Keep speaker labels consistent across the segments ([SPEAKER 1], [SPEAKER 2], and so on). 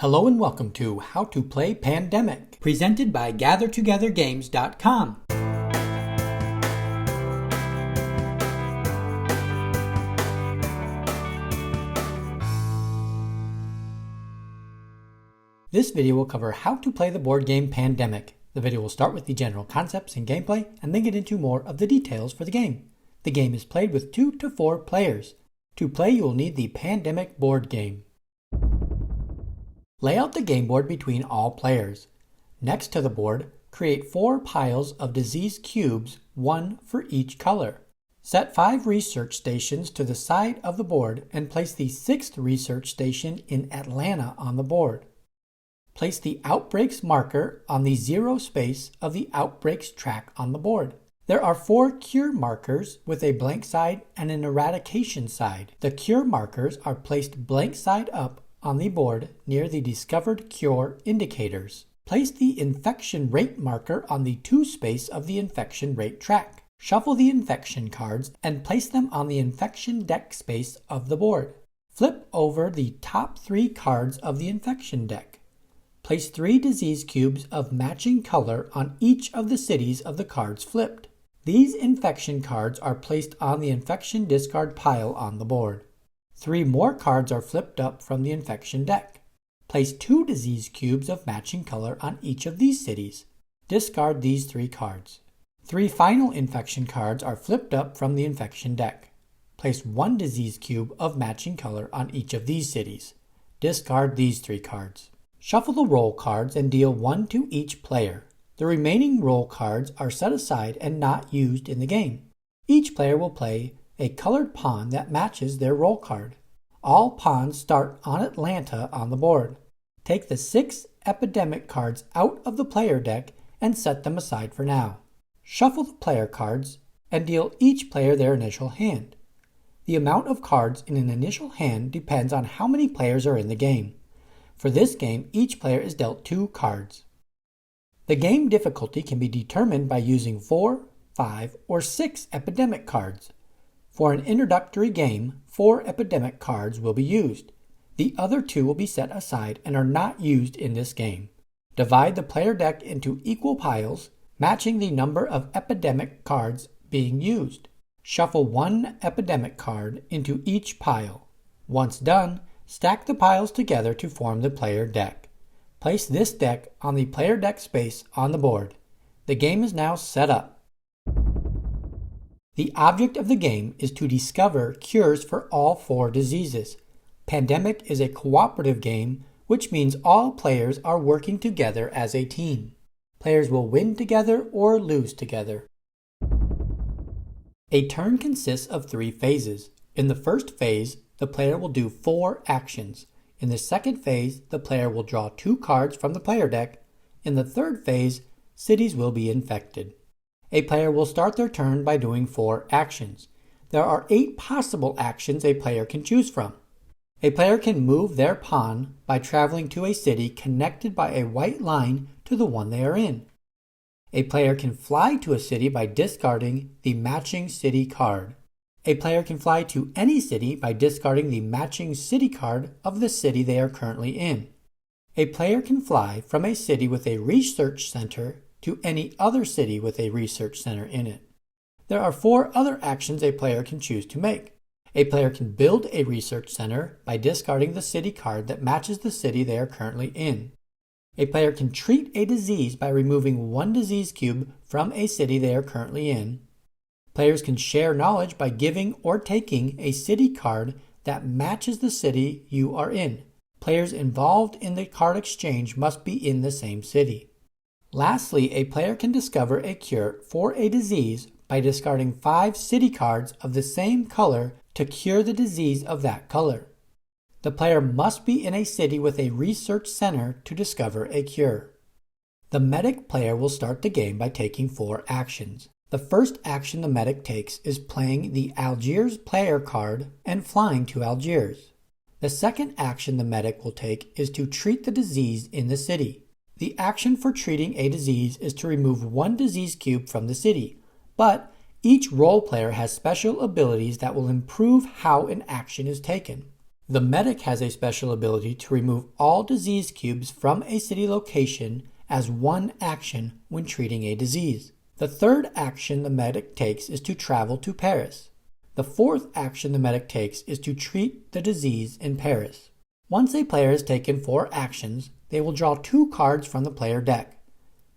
[SPEAKER 1] Hello and welcome to How to Play Pandemic, presented by GatherTogetherGames.com. This video will cover how to play the board game Pandemic. The video will start with the general concepts and gameplay and then get into more of the details for the game. The game is played with 2 to 4 players. To play, you will need the Pandemic board game. Lay out the game board between all players. Next to the board, create 4 piles of disease cubes, 1 for each color. Set 5 research stations to the side of the board and place the 6th research station in Atlanta on the board. Place the Outbreaks marker on the 0 space of the Outbreaks track on the board. There are 4 cure markers with a blank side and an eradication side. The cure markers are placed blank side up on the board near the discovered cure indicators. Place the infection rate marker on the 2 space of the infection rate track. Shuffle the infection cards and place them on the infection deck space of the board. Flip over the top 3 cards of the infection deck. Place 3 disease cubes of matching color on each of the cities of the cards flipped. These infection cards are placed on the infection discard pile on the board. 3 more cards are flipped up from the infection deck. Place 2 disease cubes of matching color on each of these cities. Discard these 3 cards. 3 final infection cards are flipped up from the infection deck. Place 1 disease cube of matching color on each of these cities. Discard these 3 cards. Shuffle the roll cards and deal 1 to each player. The remaining roll cards are set aside and not used in the game. Each player will play a colored pawn that matches their roll card. All pawns start on Atlanta on the board. Take the 6 Epidemic cards out of the player deck and set them aside for now. Shuffle the player cards and deal each player their initial hand. The amount of cards in an initial hand depends on how many players are in the game. For this game, each player is dealt 2 cards. The game difficulty can be determined by using 4, 5, or 6 Epidemic cards. For an introductory game, 4 Epidemic cards will be used. The other 2 will be set aside and are not used in this game. Divide the player deck into equal piles, matching the number of Epidemic cards being used. Shuffle 1 Epidemic card into each pile. Once done, stack the piles together to form the player deck. Place this deck on the player deck space on the board. The game is now set up. The object of the game is to discover cures for all 4 diseases. Pandemic is a cooperative game, which means all players are working together as a team. Players will win together or lose together. A turn consists of 3 phases. In the first phase, the player will do 4 actions. In the second phase, the player will draw 2 cards from the player deck. In the third phase, cities will be infected. A player will start their turn by doing 4 actions. There are 8 possible actions a player can choose from. A player can move their pawn by traveling to a city connected by a white line to the one they are in. A player can fly to a city by discarding the matching city card. A player can fly to any city by discarding the matching city card of the city they are currently in. A player can fly from a city with a research center to any other city with a research center in it. There are 4 other actions a player can choose to make. A player can build a research center by discarding the city card that matches the city they are currently in. A player can treat a disease by removing 1 disease cube from a city they are currently in. Players can share knowledge by giving or taking a city card that matches the city you are in. Players involved in the card exchange must be in the same city. Lastly, a player can discover a cure for a disease by discarding 5 city cards of the same color to cure the disease of that color. The player must be in a city with a research center to discover a cure. The medic player will start the game by taking 4 actions. The first action the medic takes is playing the Algiers player card and flying to Algiers. The second action the medic will take is to treat the disease in the city. The action for treating a disease is to remove 1 disease cube from the city, but each role player has special abilities that will improve how an action is taken. The medic has a special ability to remove all disease cubes from a city location as one action when treating a disease. The third action the medic takes is to travel to Paris. The fourth action the medic takes is to treat the disease in Paris. Once a player has taken 4 actions, they will draw 2 cards from the player deck.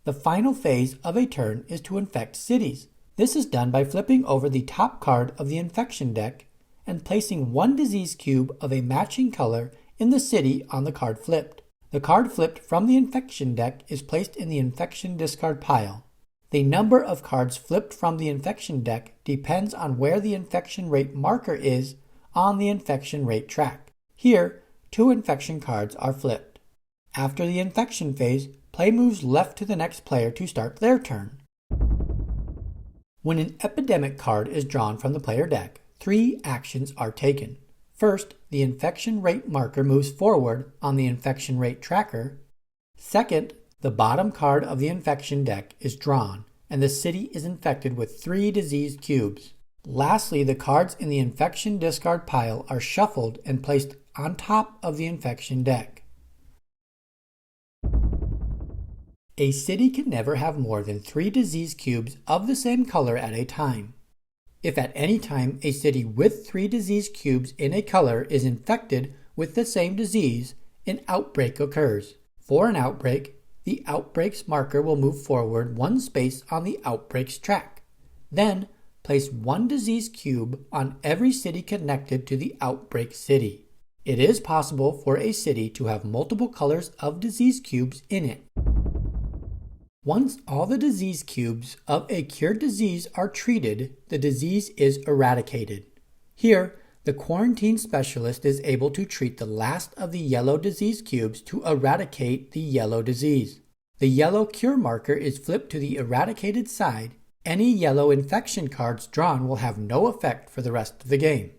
[SPEAKER 1] The final phase of a turn is to infect cities. This is done by flipping over the top card of the infection deck and placing 1 disease cube of a matching color in the city on the card flipped. The card flipped from the infection deck is placed in the infection discard pile. The number of cards flipped from the infection deck depends on where the infection rate marker is on the infection rate track. Here, 2 infection cards are flipped. After the infection phase, play moves left to the next player to start their turn. When an epidemic card is drawn from the player deck, 3 actions are taken. First, the infection rate marker moves forward on the infection rate tracker. Second, the bottom card of the infection deck is drawn, and the city is infected with 3 disease cubes. Lastly, the cards in the infection discard pile are shuffled and placed on top of the infection deck. A city can never have more than 3 disease cubes of the same color at a time. If at any time a city with 3 disease cubes in a color is infected with the same disease, an outbreak occurs. For an outbreak, the outbreak's marker will move forward 1 space on the outbreak's track. Then, place 1 disease cube on every city connected to the outbreak city. It is possible for a city to have multiple colors of disease cubes in it. Once all the disease cubes of a cured disease are treated, the disease is eradicated. Here, the quarantine specialist is able to treat the last of the yellow disease cubes to eradicate the yellow disease. The yellow cure marker is flipped to the eradicated side. Any yellow infection cards drawn will have no effect for the rest of the game.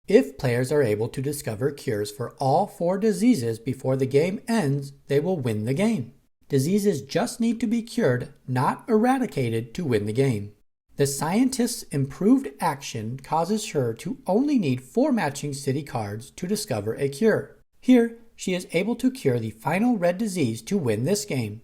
[SPEAKER 1] If players are able to discover cures for all 4 diseases before the game ends, they will win the game. Diseases just need to be cured, not eradicated, to win the game. The scientist's improved action causes her to only need 4 matching city cards to discover a cure. Here, she is able to cure the final red disease to win this game.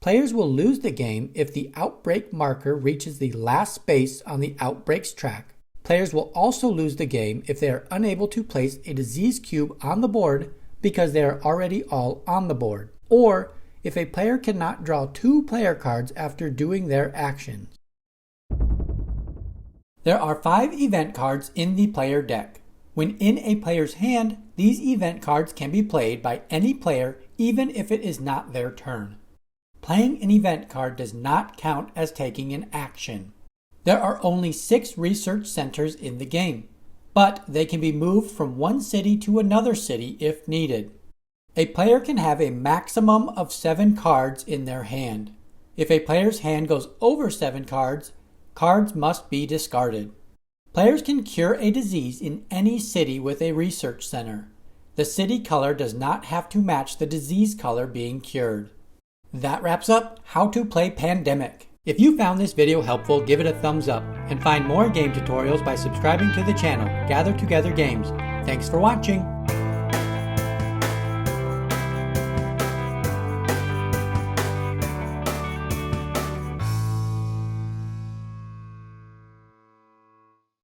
[SPEAKER 1] Players will lose the game if the outbreak marker reaches the last space on the outbreak's track. Players will also lose the game if they are unable to place a disease cube on the board because they are already all on the board, or if a player cannot draw 2 player cards after doing their actions. There are 5 event cards in the player deck. When in a player's hand, these event cards can be played by any player even if it is not their turn. Playing an event card does not count as taking an action. There are only 6 research centers in the game, but they can be moved from one city to another city if needed. A player can have a maximum of 7 cards in their hand. If a player's hand goes over 7 cards, cards must be discarded. Players can cure a disease in any city with a research center. The city color does not have to match the disease color being cured. That wraps up how to play Pandemic. If you found this video helpful, give it a thumbs up and find more game tutorials by subscribing to the channel Gather Together Games. Thanks for watching.